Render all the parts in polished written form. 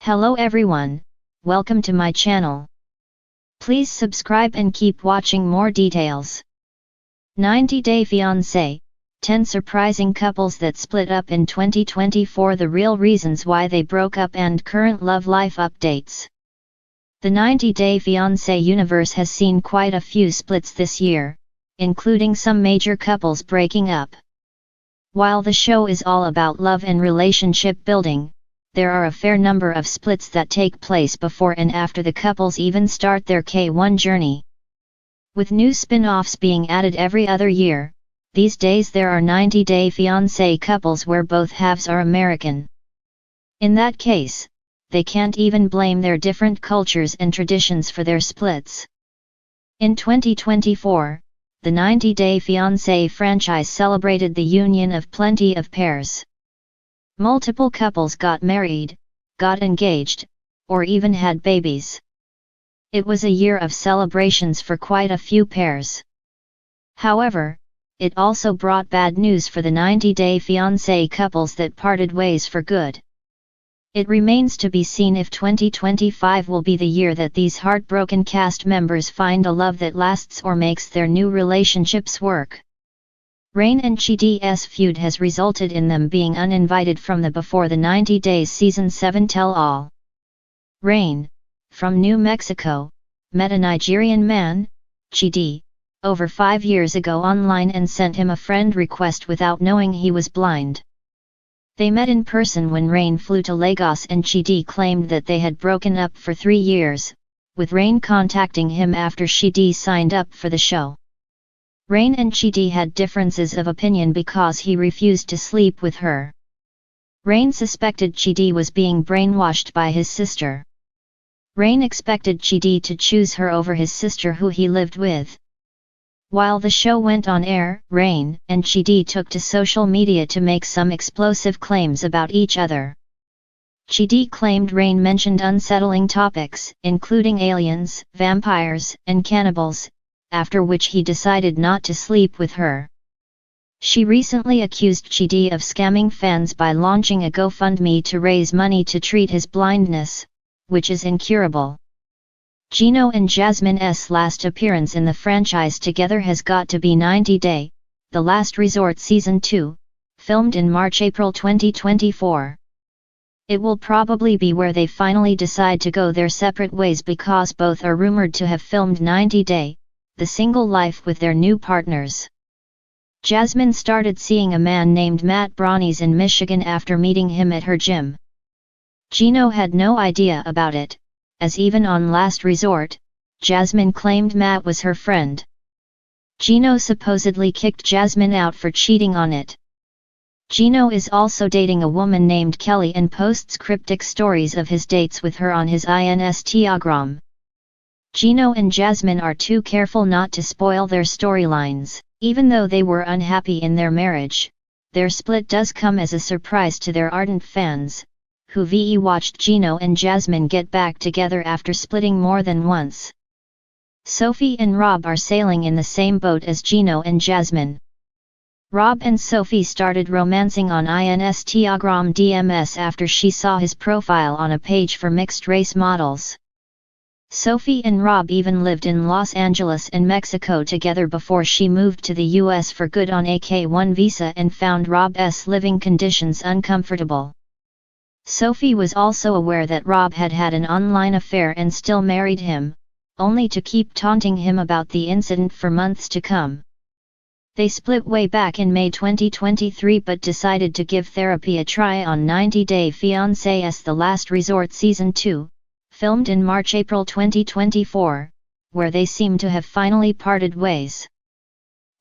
Hello everyone, welcome to my channel. Please subscribe and keep watching more details. 90 Day Fiancé, 10 surprising couples that split up in 2024, the real reasons why they broke up and current love life updates. The 90 Day Fiancé universe has seen quite a few splits this year, including some major couples breaking up. While the show is all about love and relationship building, there are a fair number of splits that take place before and after the couples even start their K1 journey. With new spin-offs being added every other year, these days there are 90 Day Fiancé couples where both halves are American. In that case, they can't even blame their different cultures and traditions for their splits. In 2024, the 90 Day Fiancé franchise celebrated the union of plenty of pairs. Multiple couples got married, got engaged, or even had babies. It was a year of celebrations for quite a few pairs. However, it also brought bad news for the 90 Day Fiancé couples that parted ways for good. It remains to be seen if 2025 will be the year that these heartbroken cast members find a love that lasts or makes their new relationships work. Rain and Chidi's feud has resulted in them being uninvited from the Before the 90 Days Season 7 tell-all. Rain, from New Mexico, met a Nigerian man, Chidi, over 5 years ago online and sent him a friend request without knowing he was blind. They met in person when Rain flew to Lagos, and Chidi claimed that they had broken up for 3 years, with Rain contacting him after Chidi signed up for the show. Rain and Chidi had differences of opinion because he refused to sleep with her. Rain suspected Chidi was being brainwashed by his sister. Rain expected Chidi to choose her over his sister who he lived with. While the show went on air, Rain and Chidi took to social media to make some explosive claims about each other. Chidi claimed Rain mentioned unsettling topics, including aliens, vampires, and cannibals, after which he decided not to sleep with her. She recently accused Chidi of scamming fans by launching a GoFundMe to raise money to treat his blindness, which is incurable. Gino and Jasmine's last appearance in the franchise together has got to be 90 Day, The Last Resort Season 2, filmed in March-April 2024. It will probably be where they finally decide to go their separate ways, because both are rumored to have filmed 90 Day, The Single Life with their new partners. Jasmine started seeing a man named Matt Brownies in Michigan after meeting him at her gym. Gino had no idea about it, as even on Last Resort, Jasmine claimed Matt was her friend. Gino supposedly kicked Jasmine out for cheating on it. Gino is also dating a woman named Kelly and posts cryptic stories of his dates with her on his Instagram. Gino and Jasmine are too careful not to spoil their storylines. Even though they were unhappy in their marriage, their split does come as a surprise to their ardent fans, who watched Gino and Jasmine get back together after splitting more than once. Sophie and Rob are sailing in the same boat as Gino and Jasmine. Rob and Sophie started romancing on Instagram DMs after she saw his profile on a page for mixed-race models. Sophie and Rob even lived in Los Angeles and Mexico together before she moved to the US for good on a K1 visa and found Rob's living conditions uncomfortable. Sophie was also aware that Rob had had an online affair and still married him, only to keep taunting him about the incident for months to come. They split way back in May 2023 but decided to give therapy a try on 90 Day Fiancé's The Last Resort Season 2, filmed in March-April 2024, where they seem to have finally parted ways.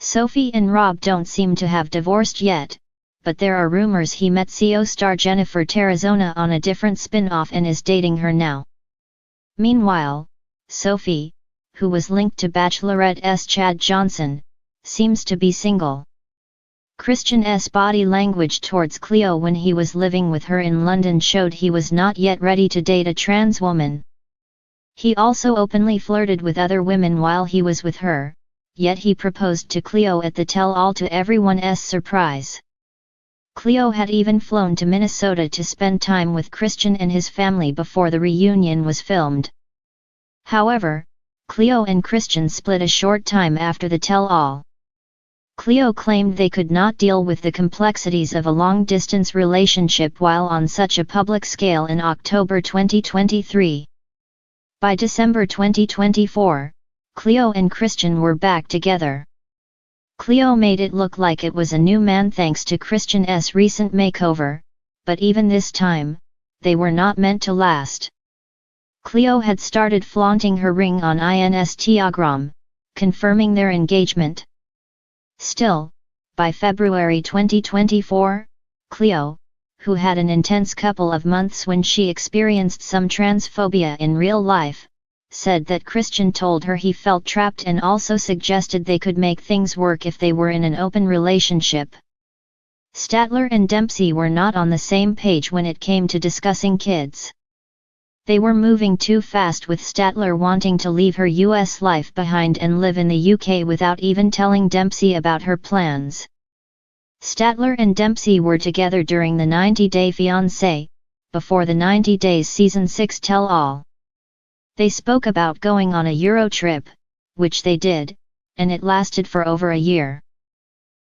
Sophie and Rob don't seem to have divorced yet, but there are rumors he met CO star Jennifer Terrazona on a different spin-off and is dating her now. Meanwhile, Sophie, who was linked to Bachelorette's Chad Johnson, seems to be single. Christian's body language towards Cleo when he was living with her in London showed he was not yet ready to date a trans woman. He also openly flirted with other women while he was with her, yet he proposed to Cleo at the tell-all to everyone's surprise. Cleo had even flown to Minnesota to spend time with Christian and his family before the reunion was filmed. However, Cleo and Christian split a short time after the tell-all. Cleo claimed they could not deal with the complexities of a long-distance relationship while on such a public scale in October 2023. By December 2024, Cleo and Christian were back together. Cleo made it look like it was a new man thanks to Christian's recent makeover, but even this time, they were not meant to last. Cleo had started flaunting her ring on Instagram, confirming their engagement. Still, by February 2024, Cleo, who had an intense couple of months when she experienced some transphobia in real life, said that Christian told her he felt trapped and also suggested they could make things work if they were in an open relationship. Statler and Dempsey were not on the same page when it came to discussing kids. They were moving too fast, with Statler wanting to leave her US life behind and live in the UK without even telling Dempsey about her plans. Statler and Dempsey were together during the 90-day Fiancé, before the 90 Days Season 6 tell-all. They spoke about going on a Euro trip, which they did, and it lasted for over a year.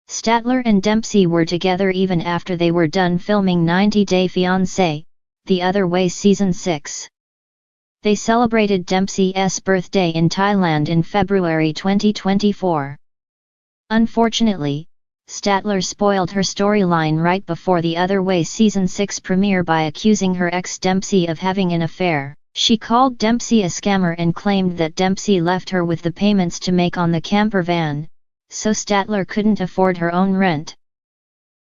Statler and Dempsey were together even after they were done filming 90 Day Fiancé, The Other Way Season 6. They celebrated Dempsey's birthday in Thailand in February 2024. Unfortunately, Statler spoiled her storyline right before The Other Way Season 6 premiere by accusing her ex Dempsey of having an affair. She called Dempsey a scammer and claimed that Dempsey left her with the payments to make on the camper van, so Statler couldn't afford her own rent.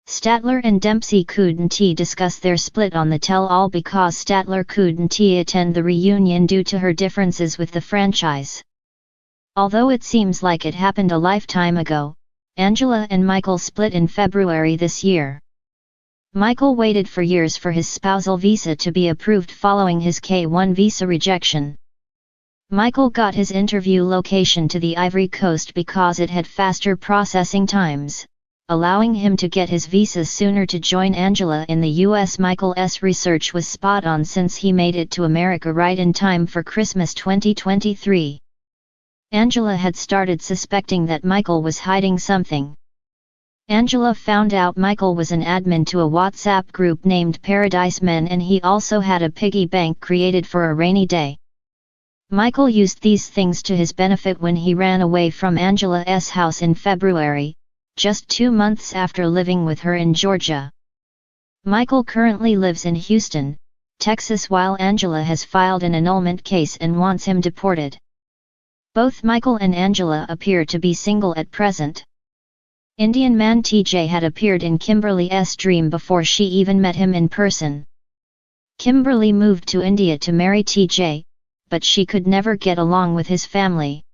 Statler and Dempsey couldn't discuss their split on the tell-all because Statler couldn't attend the reunion due to her differences with the franchise. Although it seems like it happened a lifetime ago, Angela and Michael split in February this year. Michael waited for years for his spousal visa to be approved following his K-1 visa rejection. Michael got his interview location to the Ivory Coast because it had faster processing times, allowing him to get his visa sooner to join Angela in the US. Michael's research was spot on since he made it to America right in time for Christmas 2023. Angela had started suspecting that Michael was hiding something. Angela found out Michael was an admin to a WhatsApp group named Paradise Men, and he also had a piggy bank created for a rainy day. Michael used these things to his benefit when he ran away from Angela's house in February, just 2 months after living with her in Georgia. Michael currently lives in Houston, Texas, while Angela has filed an annulment case and wants him deported. Both Michael and Angela appear to be single at present. Indian man TJ had appeared in Kimberly's dream before she even met him in person. Kimberly moved to India to marry TJ, but she could never get along with his family.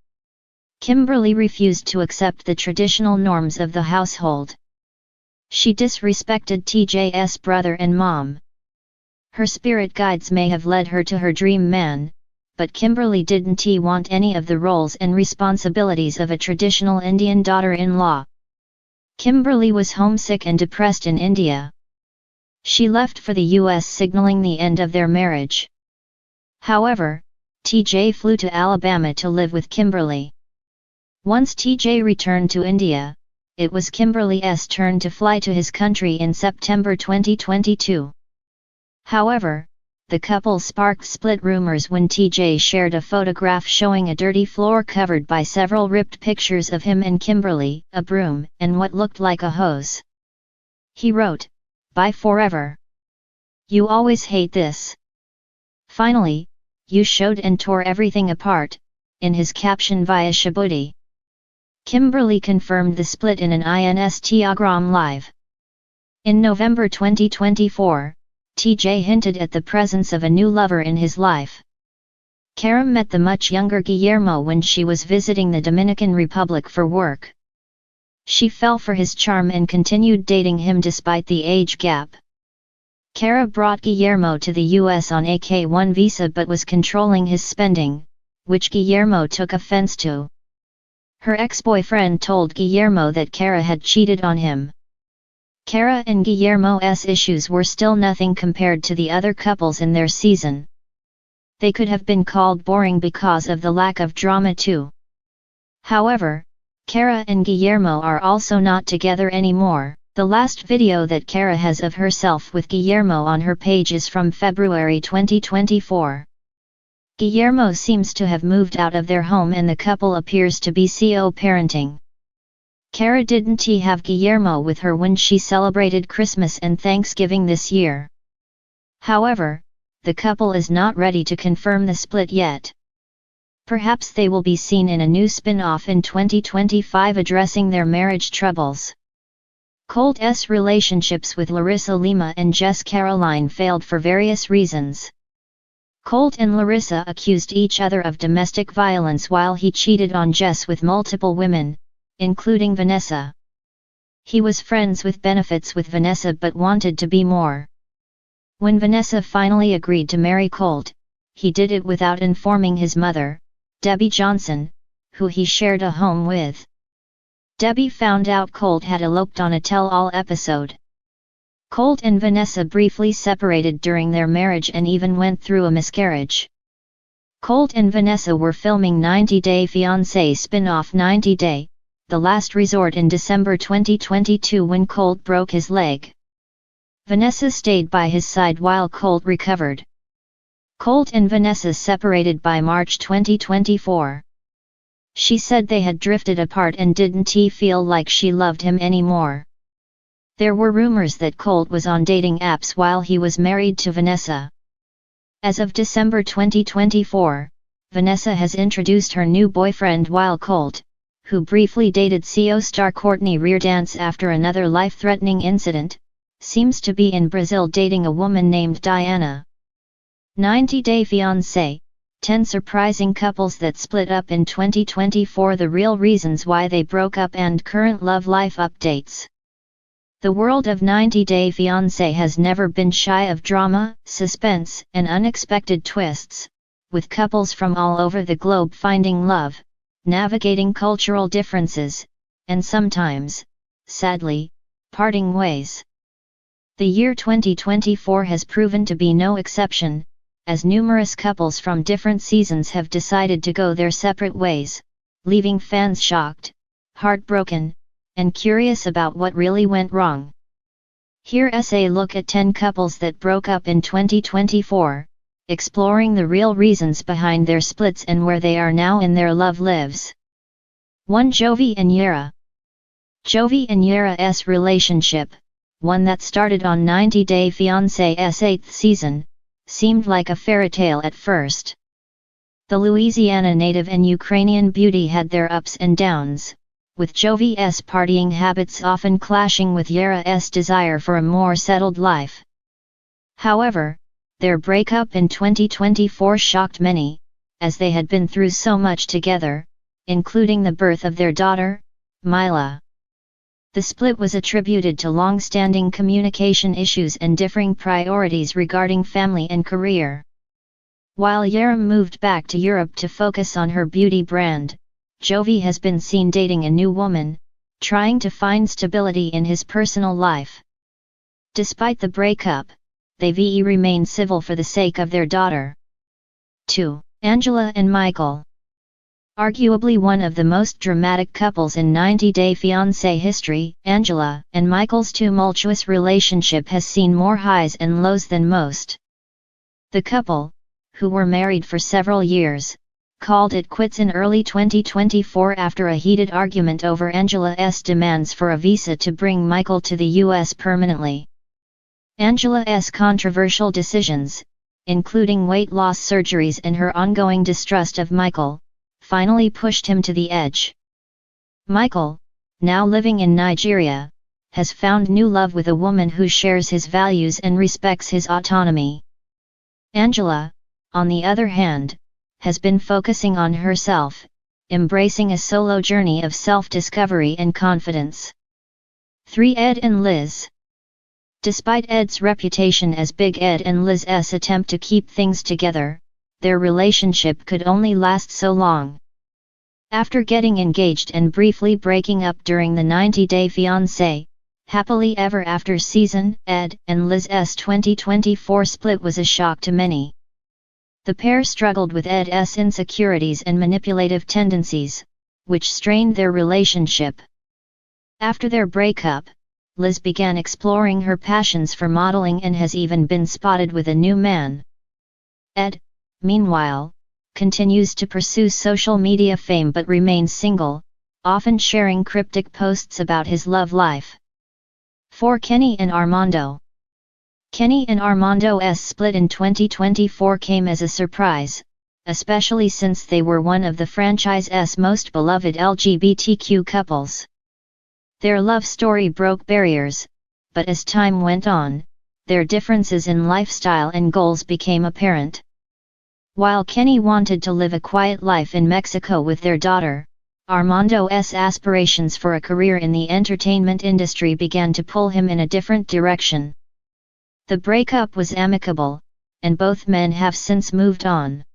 Kimberly refused to accept the traditional norms of the household. She disrespected TJ's brother and mom. Her spirit guides may have led her to her dream man, but Kimberly didn't want any of the roles and responsibilities of a traditional Indian daughter-in-law. Kimberly was homesick and depressed in India. She left for the US, signaling the end of their marriage. However, TJ flew to Alabama to live with Kimberly. Once TJ returned to India, it was Kimberly's turn to fly to his country in September 2022. However, the couple sparked split rumors when TJ shared a photograph showing a dirty floor covered by several ripped pictures of him and Kimberly, a broom, and what looked like a hose. He wrote, "Bye forever. You always hate this. Finally, you showed and tore everything apart," in his caption via Shabudi. Kimberly confirmed the split in an Instagram live. In November 2024, TJ hinted at the presence of a new lover in his life. Cara met the much younger Guillermo when she was visiting the Dominican Republic for work. She fell for his charm and continued dating him despite the age gap. Cara brought Guillermo to the US on a K-1 visa but was controlling his spending, which Guillermo took offense to. Her ex-boyfriend told Guillermo that Cara had cheated on him. Cara and Guillermo's issues were still nothing compared to the other couples in their season. They could have been called boring because of the lack of drama too. However, Cara and Guillermo are also not together anymore. The last video that Cara has of herself with Guillermo on her page is from February 2024. Guillermo seems to have moved out of their home and the couple appears to be co-parenting. Cara didn't have Guillermo with her when she celebrated Christmas and Thanksgiving this year. However, the couple is not ready to confirm the split yet. Perhaps they will be seen in a new spin-off in 2025 addressing their marriage troubles. Colt's relationships with Larissa Lima and Jess Caroline failed for various reasons. Colt and Larissa accused each other of domestic violence while he cheated on Jess with multiple women, including Vanessa. He was friends with benefits with Vanessa but wanted to be more. When Vanessa finally agreed to marry Colt, he did it without informing his mother, Debbie Johnson, who he shared a home with. Debbie found out Colt had eloped on a tell-all episode. Colt and Vanessa briefly separated during their marriage and even went through a miscarriage. Colt and Vanessa were filming 90 Day Fiancé spin-off 90 Day, The Last Resort in December 2022 when Colt broke his leg. Vanessa stayed by his side while Colt recovered. Colt and Vanessa separated by March 2024. She said they had drifted apart and didn't feel like she loved him anymore. There were rumors that Colt was on dating apps while he was married to Vanessa. As of December 2024, Vanessa has introduced her new boyfriend while Colt, who briefly dated CO star Courtney Reardance after another life-threatening incident, seems to be in Brazil dating a woman named Diana. 90 Day Fiancé, 10 surprising couples that split up in 2024, the real reasons why they broke up and current love life updates. The world of 90 Day Fiancé has never been shy of drama, suspense, and unexpected twists, with couples from all over the globe finding love, navigating cultural differences, and sometimes, sadly, parting ways. The year 2024 has proven to be no exception, as numerous couples from different seasons have decided to go their separate ways, leaving fans shocked, heartbroken, and curious about what really went wrong. Here's a look at 10 couples that broke up in 2024, exploring the real reasons behind their splits and where they are now in their love lives. 1. Jovi and Yara. Jovi and Yara's relationship, one that started on 90 Day Fiancé's 8th season, seemed like a fairy tale at first. The Louisiana native and Ukrainian beauty had their ups and downs, with Jovi's partying habits often clashing with Yara's desire for a more settled life. However, their breakup in 2024 shocked many, as they had been through so much together, including the birth of their daughter, Mila. The split was attributed to long-standing communication issues and differing priorities regarding family and career. While Yara moved back to Europe to focus on her beauty brand, Jovi has been seen dating a new woman, trying to find stability in his personal life. Despite the breakup, they remain civil for the sake of their daughter. 2. Angela and Michael. Arguably one of the most dramatic couples in 90 Day Fiancé history, Angela and Michael's tumultuous relationship has seen more highs and lows than most. The couple, who were married for several years, called it quits in early 2024 after a heated argument over Angela's demands for a visa to bring Michael to the US permanently. Angela's controversial decisions, including weight loss surgeries and her ongoing distrust of Michael, finally pushed him to the edge. Michael, now living in Nigeria, has found new love with a woman who shares his values and respects his autonomy. Angela, on the other hand, has been focusing on herself, embracing a solo journey of self-discovery and confidence. 3. Ed and Liz. Despite Ed's reputation as Big Ed and Liz's attempt to keep things together, their relationship could only last so long. After getting engaged and briefly breaking up during the 90 Day Fiancé, Happily Ever After season, Ed and Liz's 2024 split was a shock to many. The pair struggled with Ed's insecurities and manipulative tendencies, which strained their relationship. After their breakup, Liz began exploring her passions for modeling and has even been spotted with a new man. Ed, meanwhile, continues to pursue social media fame but remains single, often sharing cryptic posts about his love life. For Kenny and Armando. Kenny and Armando's split in 2024 came as a surprise, especially since they were one of the franchise's most beloved LGBTQ couples. Their love story broke barriers, but as time went on, their differences in lifestyle and goals became apparent. While Kenny wanted to live a quiet life in Mexico with their daughter, Armando's aspirations for a career in the entertainment industry began to pull him in a different direction. The breakup was amicable, and both men have since moved on.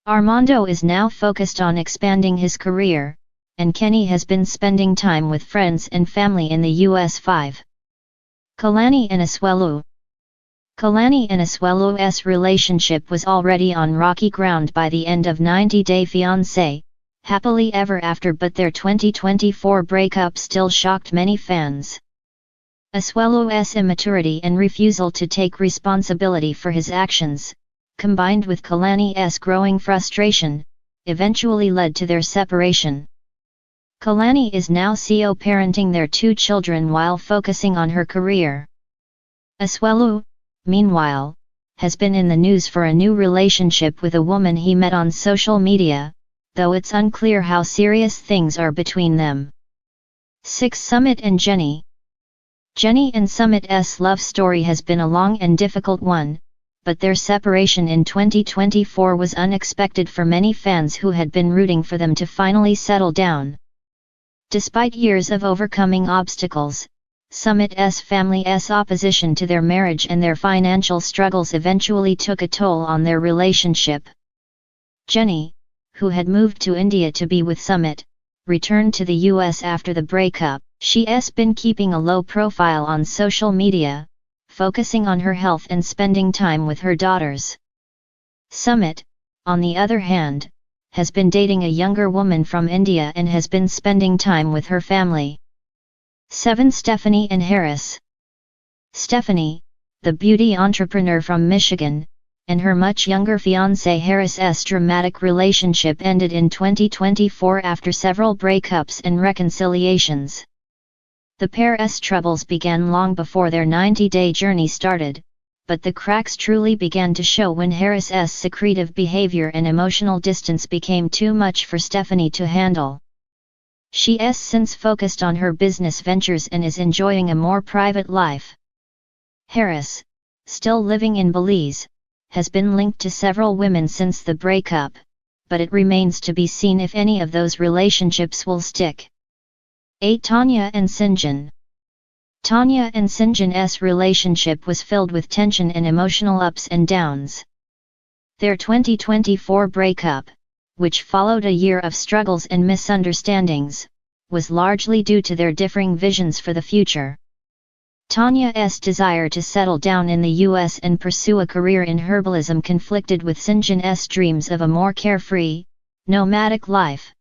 Armando is now focused on expanding his career, and Kenny has been spending time with friends and family in the US. 5. Kalani and Asuelu. Kalani and Asuelu's relationship was already on rocky ground by the end of 90 Day Fiancé, Happily Ever After, but their 2024 breakup still shocked many fans. Asuelu's immaturity and refusal to take responsibility for his actions, combined with Kalani's growing frustration, eventually led to their separation. Kalani is now co-parenting their 2 children while focusing on her career. Asuelu, meanwhile, has been in the news for a new relationship with a woman he met on social media, though it's unclear how serious things are between them. 6. Summit and Jenny. Jenny and Summit's love story has been a long and difficult one, but their separation in 2024 was unexpected for many fans who had been rooting for them to finally settle down. Despite years of overcoming obstacles, Summit's family's opposition to their marriage and their financial struggles eventually took a toll on their relationship. Jenny, who had moved to India to be with Summit, returned to the US after the breakup. She's been keeping a low profile on social media, focusing on her health and spending time with her daughters. Summit, on the other hand, has been dating a younger woman from India and has been spending time with her family. 7. Stephanie and Harris. Stephanie, the beauty entrepreneur from Michigan, and her much younger fiancé Harris's dramatic relationship ended in 2024 after several breakups and reconciliations. The pair's troubles began long before their 90-day journey started, but the cracks truly began to show when Harris's secretive behavior and emotional distance became too much for Stephanie to handle. She's since focused on her business ventures and is enjoying a more private life. Harris, still living in Belize, has been linked to several women since the breakup, but it remains to be seen if any of those relationships will stick. 8. Tanya and Sinjin. Tanya and Sinjin's relationship was filled with tension and emotional ups and downs. Their 2024 breakup, which followed a year of struggles and misunderstandings, was largely due to their differing visions for the future. Tanya's desire to settle down in the US and pursue a career in herbalism conflicted with Sinjin's dreams of a more carefree, nomadic life.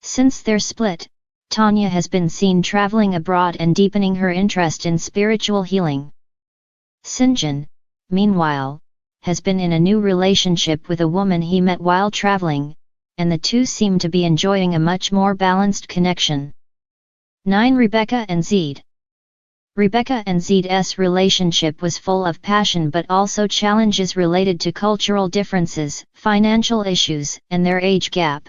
Since their split, Tanya has been seen traveling abroad and deepening her interest in spiritual healing. Sinjin, meanwhile, has been in a new relationship with a woman he met while traveling, and the two seem to be enjoying a much more balanced connection. 9. Rebecca and Zeid. Rebecca and Zeid's relationship was full of passion but also challenges related to cultural differences, financial issues, and their age gap.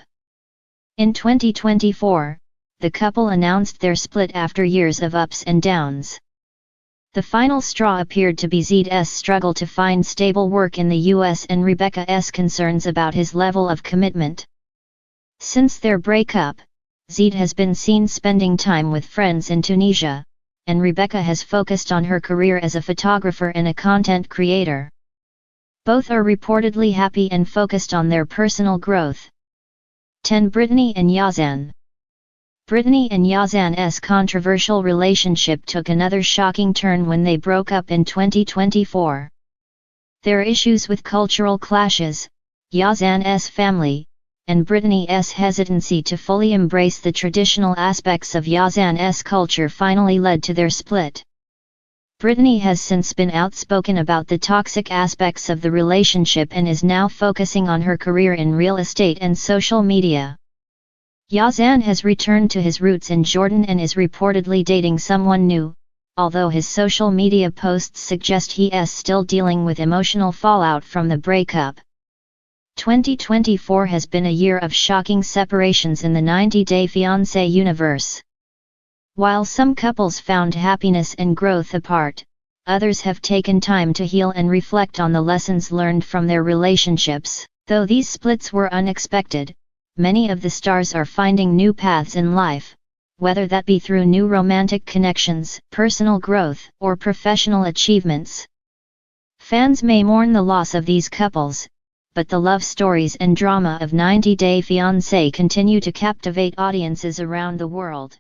In 2024, the couple announced their split after years of ups and downs. The final straw appeared to be Zeid's struggle to find stable work in the US and Rebecca's concerns about his level of commitment. Since their breakup, Zeid has been seen spending time with friends in Tunisia, and Rebecca has focused on her career as a photographer and a content creator. Both are reportedly happy and focused on their personal growth. 10. Brittany and Yazan. Brittany and Yazan's controversial relationship took another shocking turn when they broke up in 2024. Their issues with cultural clashes, Yazan's family, and Brittany's hesitancy to fully embrace the traditional aspects of Yazan's culture finally led to their split. Brittany has since been outspoken about the toxic aspects of the relationship and is now focusing on her career in real estate and social media. Yazan has returned to his roots in Jordan and is reportedly dating someone new, although his social media posts suggest he is still dealing with emotional fallout from the breakup. 2024 has been a year of shocking separations in the 90-Day Fiancé universe. While some couples found happiness and growth apart, others have taken time to heal and reflect on the lessons learned from their relationships. Though these splits were unexpected, many of the stars are finding new paths in life, whether that be through new romantic connections, personal growth, or professional achievements. Fans may mourn the loss of these couples, but the love stories and drama of 90 Day Fiancé continue to captivate audiences around the world.